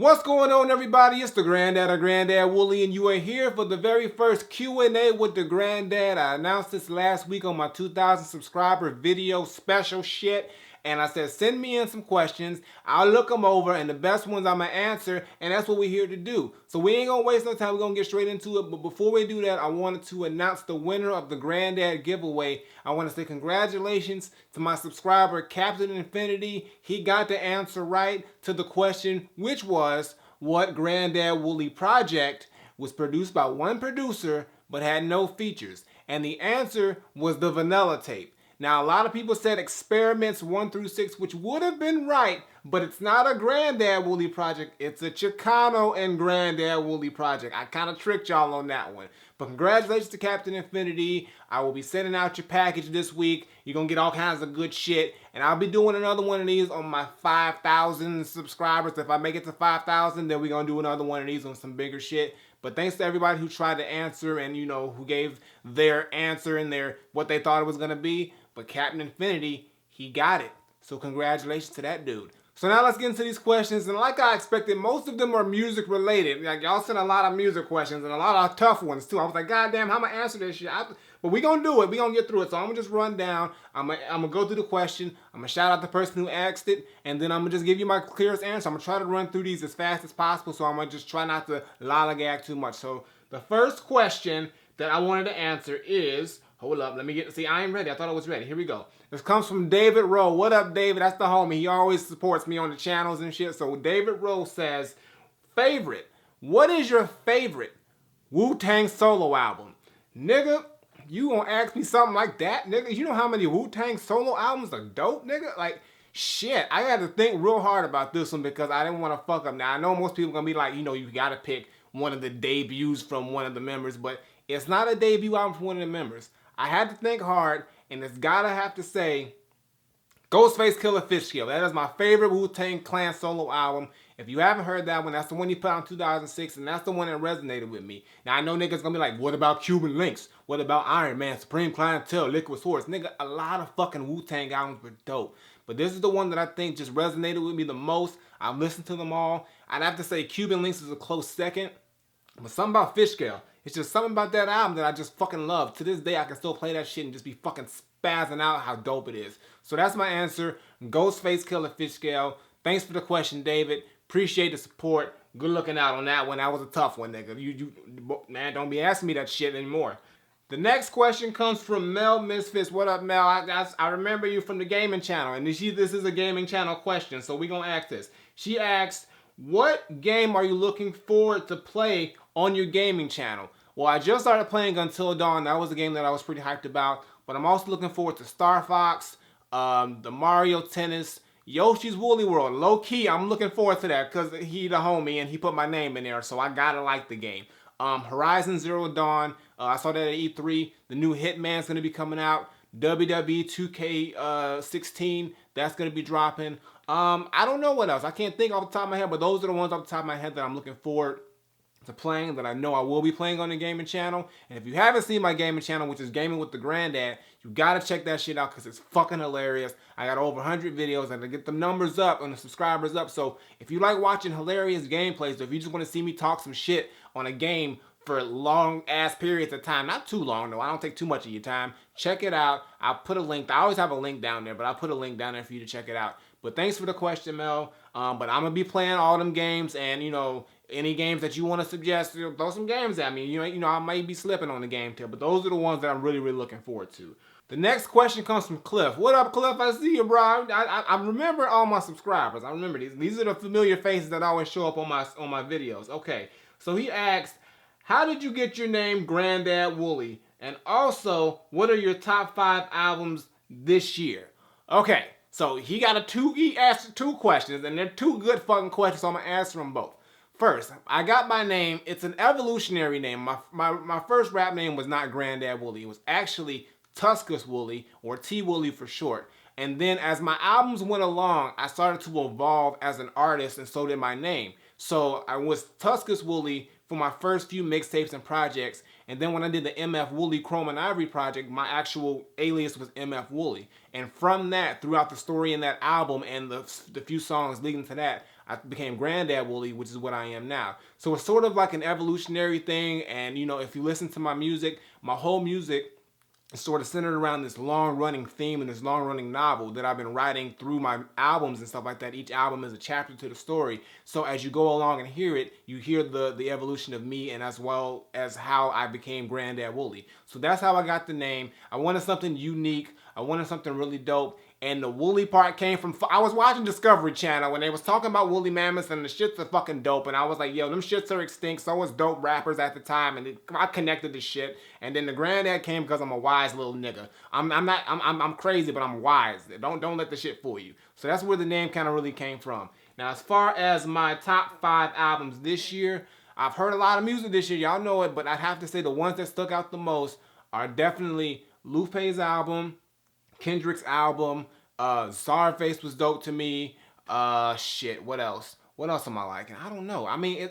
What's going on, everybody? It's the Granddad of Granddad Wooly, and you are here for the very first Q&A with the Granddad. I announced this last week on my 2,000 subscriber video special shit, and I said send me in some questions. I'll look them over, and the best ones I'm gonna answer, and that's what we're here to do. So we ain't gonna waste no time. We're gonna get straight into it. But before we do that, I wanted to announce the winner of the Granddad Giveaway. I want to say congratulations to my subscriber, Captain Infinity. He got the answer right to the question, which was, what Granddad Wooly project was produced by one producer but had no features? And the answer was the Vanilla Tape. Now, a lot of people said experiments 1 through 6, which would have been right, but it's not a Granddad Wooly project. It's a Chicano and Granddad Wooly project. I kind of tricked y'all on that one. But congratulations to Captain Infinity. I will be sending out your package this week. You're going to get all kinds of good shit. And I'll be doing another one of these on my 5,000 subscribers. If I make it to 5,000, then we're going to do another one of these on some bigger shit. But thanks to everybody who tried to answer and, you know, who gave their answer and their what they thought it was going to be. But Captain Infinity, he got it. So congratulations to that dude. So now let's get into these questions. And like I expected, most of them are music related. Like, y'all sent a lot of music questions and a lot of tough ones too. I was like, God damn, how am I answer this shit? But we gonna do it. We gonna get through it. So I'm gonna just run down. I'm gonna go through the question. I'm gonna shout out the person who asked it. And then I'm gonna just give you my clearest answer. I'm gonna try to run through these as fast as possible. So I'm gonna just try not to lollygag too much. So the first question that I wanted to answer is, hold up, let me get, see, I ain't ready. I thought I was ready. Here we go. This comes from David Rowe. What up, David? That's the homie. He always supports me on the channels and shit. So David Rowe says, favorite. What is your favorite Wu-Tang solo album? Nigga, you gonna ask me something like that, nigga? You know how many Wu-Tang solo albums are dope, nigga? Like, shit, I had to think real hard about this one because I didn't want to fuck up. Now, I know most people gonna be like, you know, you gotta pick one of the debuts from one of the members, but it's not a debut album from one of the members. I had to think hard, and it's gotta have to say Ghostface Killah Fish Scale. That is my favorite Wu-Tang Clan solo album. If you haven't heard that one, that's the one he put out in 2006, and that's the one that resonated with me. Now, I know niggas gonna be like, what about Cuban Links? What about Iron Man, Supreme Clientele, Liquid Swords? Nigga, a lot of fucking Wu-Tang albums were dope. But this is the one that I think just resonated with me the most. I've listened to them all. I'd have to say Cuban Links is a close second. But something about Fish Scale. It's just something about that album that I just fucking love. To this day, I can still play that shit and just be fucking spazzing out how dope it is. So that's my answer. Ghostface Killah Fish Scale. Thanks for the question, David. Appreciate the support. Good looking out on that one. That was a tough one, nigga. Man, don't be asking me that shit anymore. The next question comes from Mel Misfits. What up, Mel? I remember you from the gaming channel. And this is a gaming channel question, so we gonna ask this. She asked, what game are you looking forward to play on your gaming channel? Well, I just started playing Until Dawn. That was a game that I was pretty hyped about. But I'm also looking forward to Star Fox, the Mario Tennis, Yoshi's Woolly World. Low key, I'm looking forward to that because he the homie and he put my name in there, so I gotta like the game. Horizon Zero Dawn, I saw that at E3. The new Hitman's gonna be coming out. WWE 2K16, that's gonna be dropping. I don't know what else. I can't think off the top of my head, but those are the ones off the top of my head that I'm looking forward to playing, that I know I will be playing on the gaming channel. And if you haven't seen my gaming channel, which is Gaming with the Granddad, you gotta check that shit out because it's fucking hilarious. I got over 100 videos and I get the numbers up and the subscribers up. So if you like watching hilarious gameplays, or if you just want to see me talk some shit on a game for long ass periods of time, not too long though, I don't take too much of your time, check it out. I'll put a link. I always have a link down there, but I'll put a link down there for you to check it out. But thanks for the question, Mel. But I'm gonna be playing all them games, and you know, any games that you want to suggest, you know, throw some games at me. You know, I might be slipping on the game tip, but those are the ones that I'm really, really looking forward to. The next question comes from Cliff. What up, Cliff? I see you, bro. I remember all my subscribers. I remember these. These are the familiar faces that always show up on my videos. Okay, so he asked, how did you get your name Granddad Wooly? And also, what are your top 5 albums this year? Okay, so he asked 2 questions, and they're 2 good fucking questions, so I'm gonna answer them both. First, I got my name. It's an evolutionary name. My first rap name was not Granddad Wooly. It was actually Tuscus Wooly, or T Wooly for short. And then as my albums went along, I started to evolve as an artist, and so did my name. So I was Tuscus Wooly for my first few mixtapes and projects, and then when I did the MF Wooly Chrome and Ivory project, my actual alias was MF Wooly. And from that, throughout the story in that album and the few songs leading to that, I became Granddad Wooly, which is what I am now. So it's sort of like an evolutionary thing. And you know, if you listen to my music, my whole music is sort of centered around this long-running theme and this long-running novel that I've been writing through my albums and stuff like that. Each album is a chapter to the story. So as you go along and hear it, you hear the evolution of me, and as well as how I became Granddad Wooly. So that's how I got the name. I wanted something unique. I wanted something really dope. And the woolly part came from, I was watching Discovery Channel when they was talking about woolly mammoths, and the shits are fucking dope. And I was like, yo, them shits are extinct. So was dope rappers at the time. And I connected the shit. And then the Granddad came because I'm a wise little nigga. I'm crazy, but I'm wise. Don't let the shit fool you. So that's where the name kind of really came from. Now, as far as my top 5 albums this year, I've heard a lot of music this year. Y'all know it, but I'd have to say the ones that stuck out the most are definitely Lupe's album, Kendrick's album, Czarface was dope to me. Shit, what else? What else am I liking? I don't know. I mean,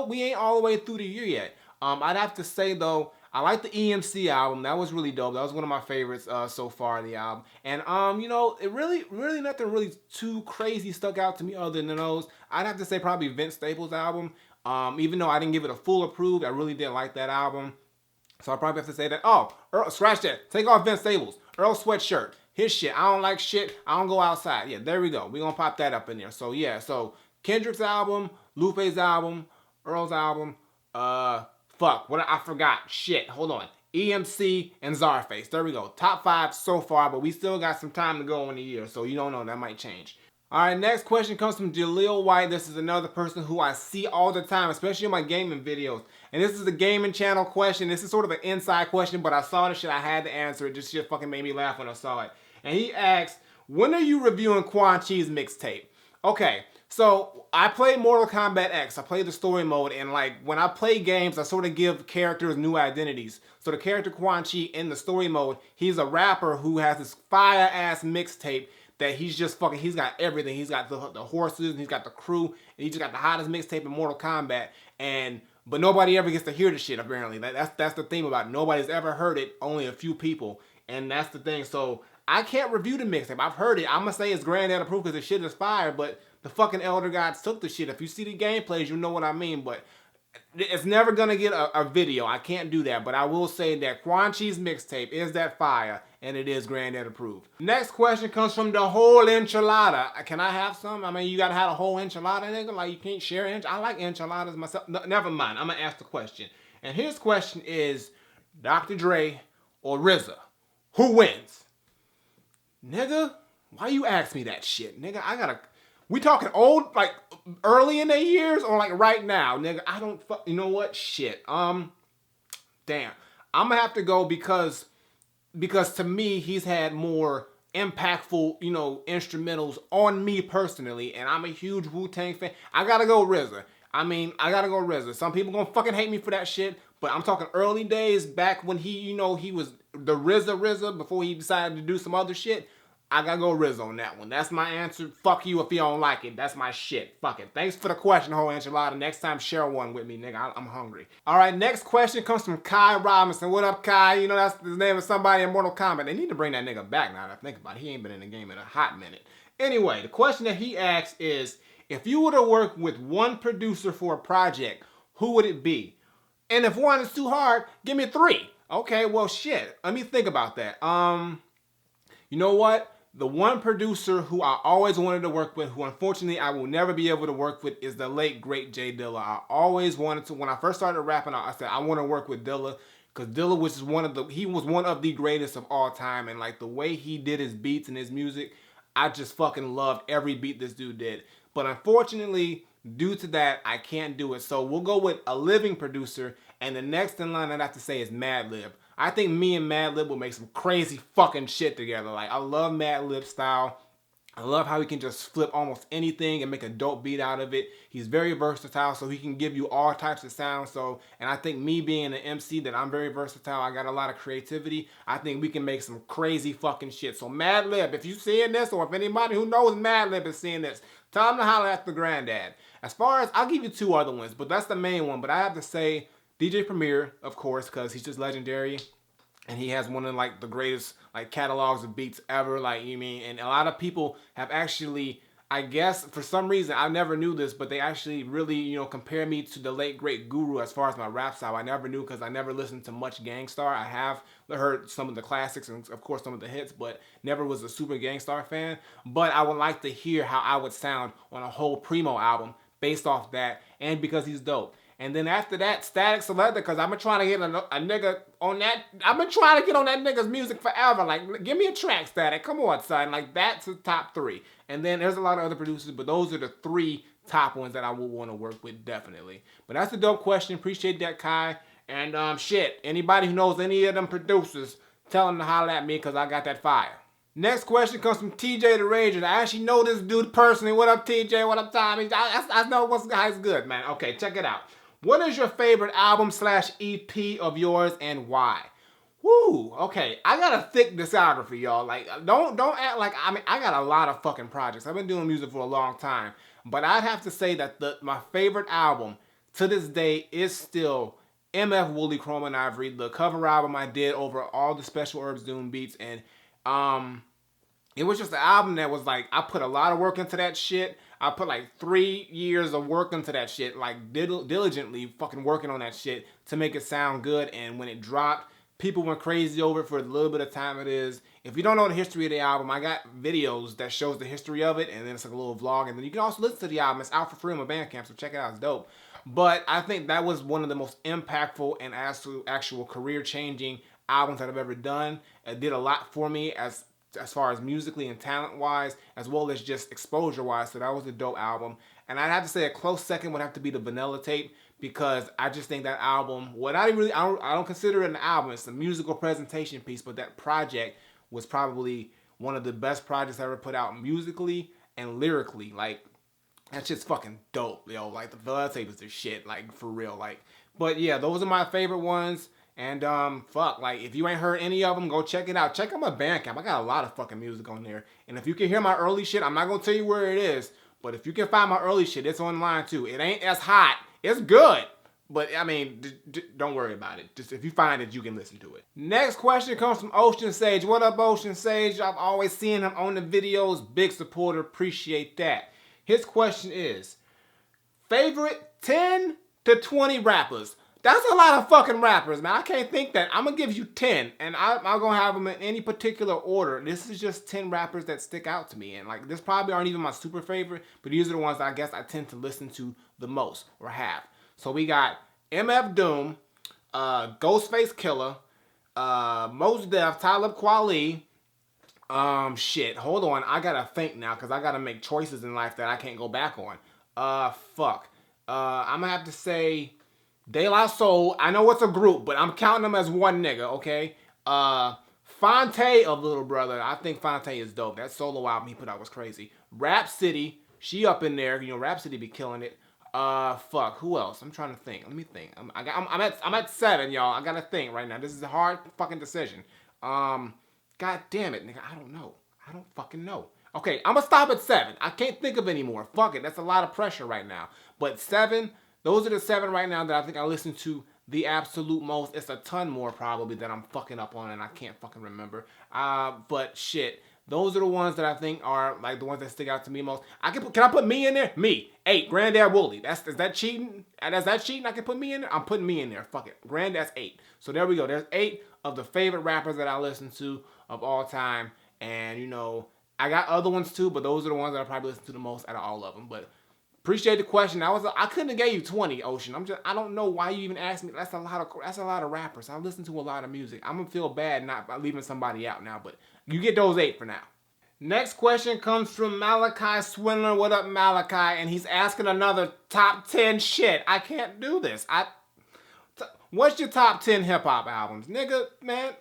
we ain't all the way through the year yet. I'd have to say though, I like the EMC album. That was really dope. That was one of my favorites so far, the album. And you know, it really nothing really too crazy stuck out to me other than those. I'd have to say probably Vince Staples' album. Even though I didn't give it a full approved, I really did like that album. So I probably have to say that. Oh, Earl, scratch that. Take off Vince Staples. Earl Sweatshirt. His shit. I don't like shit. I don't go outside. Yeah, there we go. We're going to pop that up in there. So yeah, so Kendrick's album, Lupe's album, Earl's album. Fuck. What I forgot. Shit. Hold on. EMC and Czarface. There we go. Top 5 so far, but we still got some time to go in the year. So you don't know. That might change. All right, next question comes from Jaleel White. This is another person who I see all the time, especially in my gaming videos. And this is a gaming channel question. This is sort of an inside question, but I saw this shit. I had to answer it. This shit fucking made me laugh when I saw it. And he asks, when are you reviewing Quan Chi's mixtape? Okay, so I played Mortal Kombat X. I played the story mode, and like when I play games, I sort of give characters new identities. So the character Quan Chi in the story mode, he's a rapper who has this fire-ass mixtape that he's just fucking, he's got everything. He's got the horses, and he's got the crew, and he just got the hottest mixtape in Mortal Kombat. But nobody ever gets to hear the shit, apparently. That's the thing about it. Nobody's ever heard it, only a few people. And that's the thing. So I can't review the mixtape. I've heard it. I'm going to say it's Granddad approved because the shit is fire, but the fucking Elder Gods took the shit. If you see the gameplays, you know what I mean. But it's never going to get a video. I can't do that. But I will say that Quan Chi's mixtape is that fire, and it is Granddad approved. Next question comes from the whole enchilada. Can I have some? I mean, you got to have a whole enchilada, nigga? Like, you can't share enchiladas? I like enchiladas myself. No, never mind. I'm going to ask the question. And his question is, Dr. Dre or RZA? Who wins? Nigga, why you ask me that shit? Nigga, we talking old, like, early in their years or, like, right now? Nigga, I don't, you know what? Shit. Damn. I'm gonna have to go because to me, he's had more impactful, you know, instrumentals on me personally, and I'm a huge Wu-Tang fan. I gotta go RZA. I mean, I gotta go RZA. Some people gonna fucking hate me for that shit, but I'm talking early days back when he, you know, he was the RZA before he decided to do some other shit. I gotta go RZA on that one. That's my answer. Fuck you if you don't like it. That's my shit. Fuck it. Thanks for the question, whole enchilada. Next time, share one with me, nigga. I'm hungry. All right, next question comes from Kai Robinson. What up, Kai? You know, that's the name of somebody in Mortal Kombat. They need to bring that nigga back now that I think about it. He ain't been in the game in a hot minute. Anyway, the question that he asks is, if you were to work with one producer for a project, who would it be? And if one is too hard, give me 3. Okay, well, shit. Let me think about that. You know what? The one producer who I always wanted to work with, who unfortunately I will never be able to work with, is the late, great Jay Dilla. I always wanted to, when I first started rapping, I said, I want to work with Dilla, because Dilla was he was one of the greatest of all time, and like the way he did his beats and his music, I just fucking loved every beat this dude did. But unfortunately, due to that, I can't do it. So we'll go with a living producer, and the next in line I'd have to say is Madlib. I think me and Madlib will make some crazy fucking shit together. Like, I love Madlib's style. I love how he can just flip almost anything and make a dope beat out of it. He's very versatile, so he can give you all types of sounds. So, and I think me being an MC, that I'm very versatile, I got a lot of creativity, I think we can make some crazy fucking shit. So Madlib, if you seeing this, or if anybody who knows Madlib is seeing this, tell him to holler at the Granddad. As far as, I'll give you 2 other ones, but that's the main one. But I have to say DJ Premier, of course, because he's just legendary. And he has one of like the greatest like catalogs of beats ever. Like, you mean, and a lot of people have actually, I guess for some reason I never knew this, but they actually really, compare me to the late great Guru as far as my rap style. I never knew because I never listened to much Gangstar. I have heard some of the classics and of course some of the hits, but never was a super Gangstar fan. But I would like to hear how I would sound on a whole Primo album based off that, and because he's dope. And then after that, Static Selector, because I've been trying to get a nigga on that. I've been trying to get on that nigga's music forever. Like, give me a track, Static. Come on, son. Like, that's the top three. And then there's a lot of other producers, but those are the three top ones that I would want to work with, definitely. But that's a dope question. Appreciate that, Kai. And shit, anybody who knows any of them producers, tell them to holler at me because I got that fire. Next question comes from TJ the Rager. I actually know this dude personally. What up, TJ? What up, Tommy? I know what's guy's good, man. Okay, check it out. What is your favorite album / EP of yours and why? Woo, okay. I got a thick discography, y'all. Like, don't act like, I got a lot of fucking projects. I've been doing music for a long time. But I'd have to say that my favorite album to this day is still MF Wooly Chrome and Ivory, the cover album I did over all the Special Herbs Doom beats. And it was just an album that was like, I put a lot of work into that shit. I put like 3 years of work into that shit, like diligently fucking working on that shit to make it sound good. And when it dropped, people went crazy over it for the little bit of time it is. If you don't know the history of the album, I got videos that shows the history of it, and then it's like a little vlog. And then you can also listen to the album. It's out for free on my Bandcamp, so check it out. It's dope. But I think that was one of the most impactful and actual career-changing albums that I've ever done. It did a lot for me as far as musically and talent-wise, as well as just exposure-wise. So that was a dope album. And I'd have to say a close second would have to be the Vanilla Tape, because I just think that album, I don't consider it an album. It's a musical presentation piece, but that project was probably one of the best projects I ever put out musically and lyrically. Like, that shit's fucking dope, yo. Like, the Vanilla Tape is the shit, like, for real. Like, but yeah, those are my favorite ones. And fuck, like, if you ain't heard any of them, go check it out. Check out my Bandcamp. I got a lot of fucking music on there. And if you can hear my early shit, I'm not gonna tell you where it is, but if you can find my early shit, it's online too. It ain't as hot. It's good. But, I mean, don't worry about it. Just if you find it, you can listen to it. Next question comes from Ocean Sage. What up, Ocean Sage? I've always seen him on the videos. Big supporter. Appreciate that. His question is, favorite 10 to 20 rappers. That's a lot of fucking rappers, man. I can't think that. I'm going to give you 10, and I'm going to have them in any particular order. This is just 10 rappers that stick out to me. And, like, this probably aren't even my super favorite, but these are the ones that I guess I tend to listen to the most, or have. So we got MF Doom, Ghostface Killer, Mos Def, Talib Kweli. Shit, hold on. I got to think now, because I got to make choices in life that I can't go back on. Fuck. I'm going to have to say De La Soul. I know it's a group, but I'm counting them as one nigga, okay? Fonte of Little Brother. I think Fonte is dope. That solo album he put out was crazy. Rap City. She up in there. You know, Rap City be killing it. Fuck. Who else? I'm trying to think. Let me think. I'm at 7, y'all. I gotta think right now. This is a hard fucking decision. God damn it, nigga. I don't know. I don't fucking know. Okay, I'm gonna stop at 7. I can't think of any more. Fuck it. That's a lot of pressure right now. But 7. Those are the 7 right now that I think I listen to the absolute most. It's a ton more probably that I'm fucking up on and I can't fucking remember. But shit, those are the ones that I think are like the ones that stick out to me most. Can I put me in there? Me. 8. Granddad Wooly. Is that cheating? Is that cheating? I can put me in there? I'm putting me in there. Fuck it. Granddad's 8. So there we go. There's 8 of the favorite rappers that I listen to of all time. And, you know, I got other ones too, but those are the ones that I probably listen to the most out of all of them. But appreciate the question. I couldn't have gave you 20, Ocean. I don't know why you even asked me. That's a lot of rappers. I listen to a lot of music. I'm gonna feel bad not leaving somebody out now, but you get those 8 for now. Next question comes from Malachi Swindler. What up, Malachi? And he's asking another top 10 shit. I can't do this. What's your top 10 hip hop albums, nigga? Man,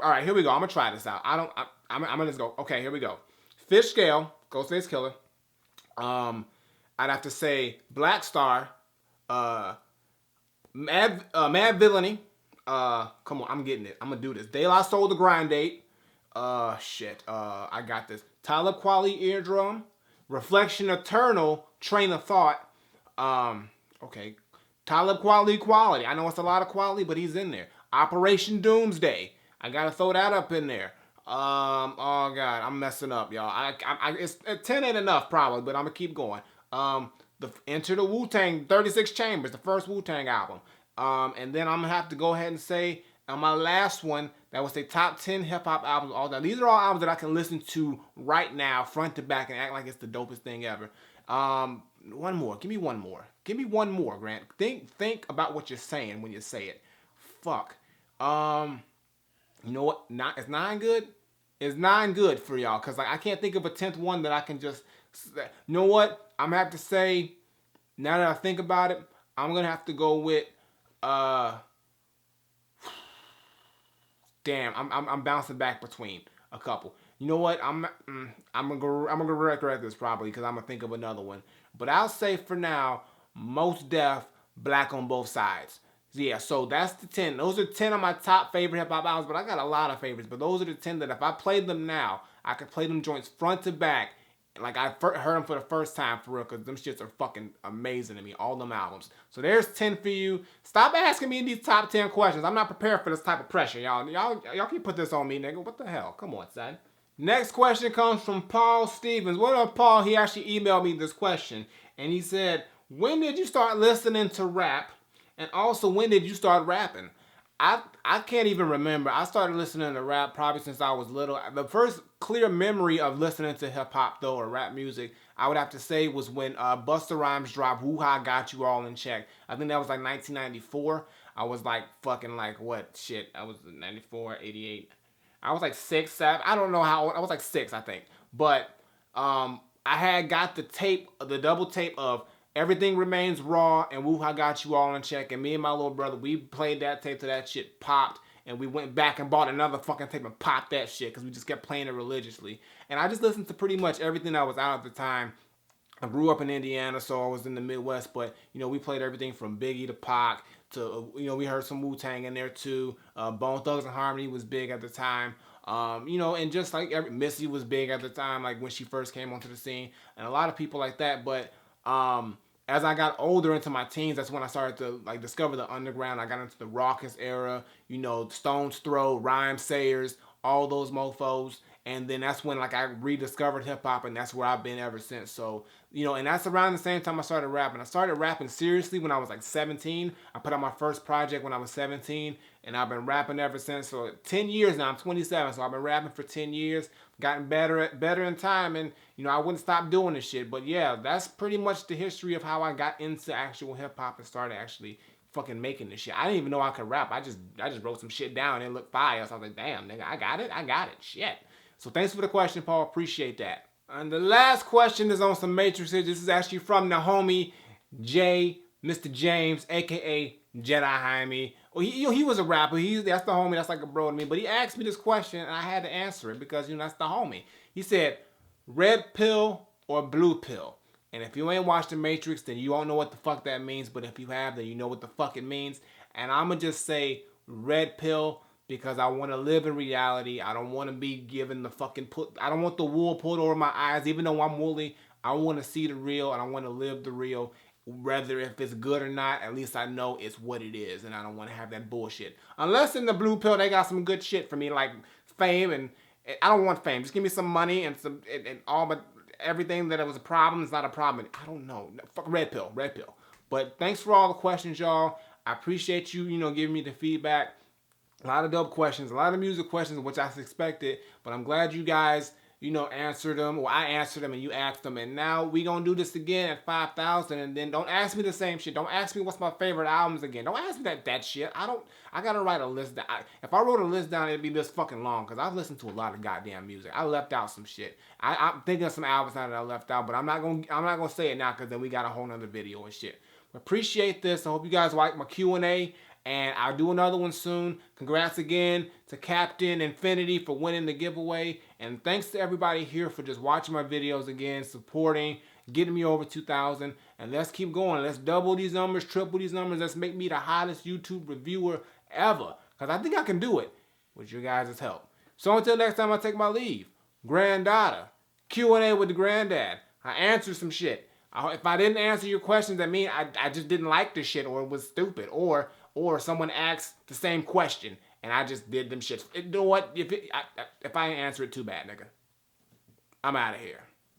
All right, here we go. I'm gonna try this out. I'm gonna just go. Okay, here we go. Fish Scale, Ghostface Killer. I'd have to say Black Star, Mad Villainy. Come on, I'm getting it. I'm gonna do this. De La Soul, The Grind Date. I got this. Talib Kweli, Eardrum. Reflection Eternal, Train of Thought. Okay. Talib Kweli, Quality. I know it's a lot of quality, but he's in there. Operation Doomsday. I gotta throw that up in there. Oh god, I'm messing up, y'all. It's 10 ain't enough probably, but I'm gonna keep going. The Enter the Wu-Tang 36 Chambers, the first Wu-Tang album. And then I'm gonna have to go ahead and say on my last one that was the top 10 hip hop albums all time. These are all albums that I can listen to right now, front to back, and act like it's the dopest thing ever. One more. Give me one more. Give me one more, Grant. Think about what you're saying when you say it. Fuck. You know what? Is 9 good? Is 9 good for y'all? Cause like I can't think of a 10th one that I can just. You know what? I'm gonna have to say. Now that I think about it, I'm gonna have to go with. Damn, I'm bouncing back between a couple. You know what? I'm gonna regret this probably because I'm gonna think of another one. But I'll say for now, Most Def, Black on Both Sides. Yeah, so that's the 10. Those are 10 of my top favorite hip hop albums, but I got a lot of favorites. But those are the 10 that if I played them now, I could play them joints front to back. Like I heard them for the first time for real, because them shits are fucking amazing to me, all them albums. So there's 10 for you. Stop asking me these top 10 questions. I'm not prepared for this type of pressure, y'all. Y'all can put this on me, nigga. What the hell? Come on, son. Next question comes from Paul Stevens. What up, Paul? He actually emailed me this question. And he said, when did you start listening to rap? And also, when did you start rapping? I can't even remember. I started listening to rap probably since I was little. The first clear memory of listening to hip hop though, or rap music, I would have to say was when Busta Rhymes dropped "Woo Ha Got You All in Check." I think that was like 1994. I was like fucking like what shit? I was 94, 88. I was like 6, 7. I don't know how old. I was like 6, I think. But I had got the tape, the double tape of Everything Remains Raw and Woo Ha Got You All in Check. And me and my little brother, we played that tape till that shit popped. And we went back and bought another fucking tape and popped that shit because we just kept playing it religiously. And I just listened to pretty much everything that was out at the time. I grew up in Indiana, so I was in the Midwest. But, you know, we played everything from Biggie to Pac to, you know, we heard some Wu-Tang in there too. Bone Thugs and Harmony was big at the time. You know, and just like Missy was big at the time, like when she first came onto the scene. And a lot of people like that. But as I got older into my teens, that's when I started to like discover the underground. I got into the raucous era, you know, Stone's Throw, Rhyme Sayers, all those mofos. And then that's when like I rediscovered hip hop, and that's where I've been ever since. So, you know, and that's around the same time I started rapping. I started rapping seriously when I was like 17. I put out my first project when I was 17, and I've been rapping ever since. So 10 years now. I'm 27, so I've been rapping for 10 years. Gotten better in time, and you know I wouldn't stop doing this shit. But yeah, that's pretty much the history of how I got into actual hip hop and started actually fucking making this shit. I didn't even know I could rap. I just wrote some shit down and it looked fire. So I was like, damn, nigga, I got it. Shit. So thanks for the question, Paul. Appreciate that. And the last question is on some matrices. This is actually from the homie Mr. James, aka Jedi Jaime. Well, he was a rapper. That's the homie. That's like a bro to me. But he asked me this question, and I had to answer it because, you know, that's the homie. He said, red pill or blue pill? And if you ain't watched The Matrix, then you don't know what the fuck that means. But if you have, then you know what the fuck it means. And I'm going to just say red pill because I want to live in reality. I don't want to be given the fucking I don't want the wool pulled over my eyes. Even though I'm woolly, I want to see the real and I want to live the real. Whether if it's good or not, at least I know it's what it is, and I don't want to have that bullshit. Unless in the blue pill they got some good shit for me, like fame, and I don't want fame. Just give me some money and some and all, but everything that it was a problem is not a problem. I don't know. Fuck red pill. But thanks for all the questions, y'all. I appreciate you, you know, giving me the feedback. A lot of dope questions, a lot of music questions, which I expected, but I'm glad you guys, you know, answered them, or I answered them and you asked them, and now we gonna do this again at 5,000, and then don't ask me the same shit. Don't ask me what's my favorite albums again. Don't ask me that shit. I gotta write a list down. If I wrote a list down, it'd be this fucking long, because I've listened to a lot of goddamn music. I left out some shit. I'm thinking of some albums now that I left out, but I'm not gonna say it now, because then we got a whole nother video and shit. Appreciate this. I hope you guys like my Q&A. And I'll do another one soon. Congrats again to Captain Infinity for winning the giveaway. And thanks to everybody here for just watching my videos again, supporting, getting me over 2,000. And let's keep going. Let's double these numbers, triple these numbers. Let's make me the hottest YouTube reviewer ever. Because I think I can do it with your guys' help. So until next time I take my leave. Granddaughter. Q&A with the Granddad. I answered some shit. If I didn't answer your questions, that means I just didn't like this shit, or it was stupid, or someone asked the same question and I just did them shits. You know what? If I ain't answer it, too bad, nigga. I'm out of here.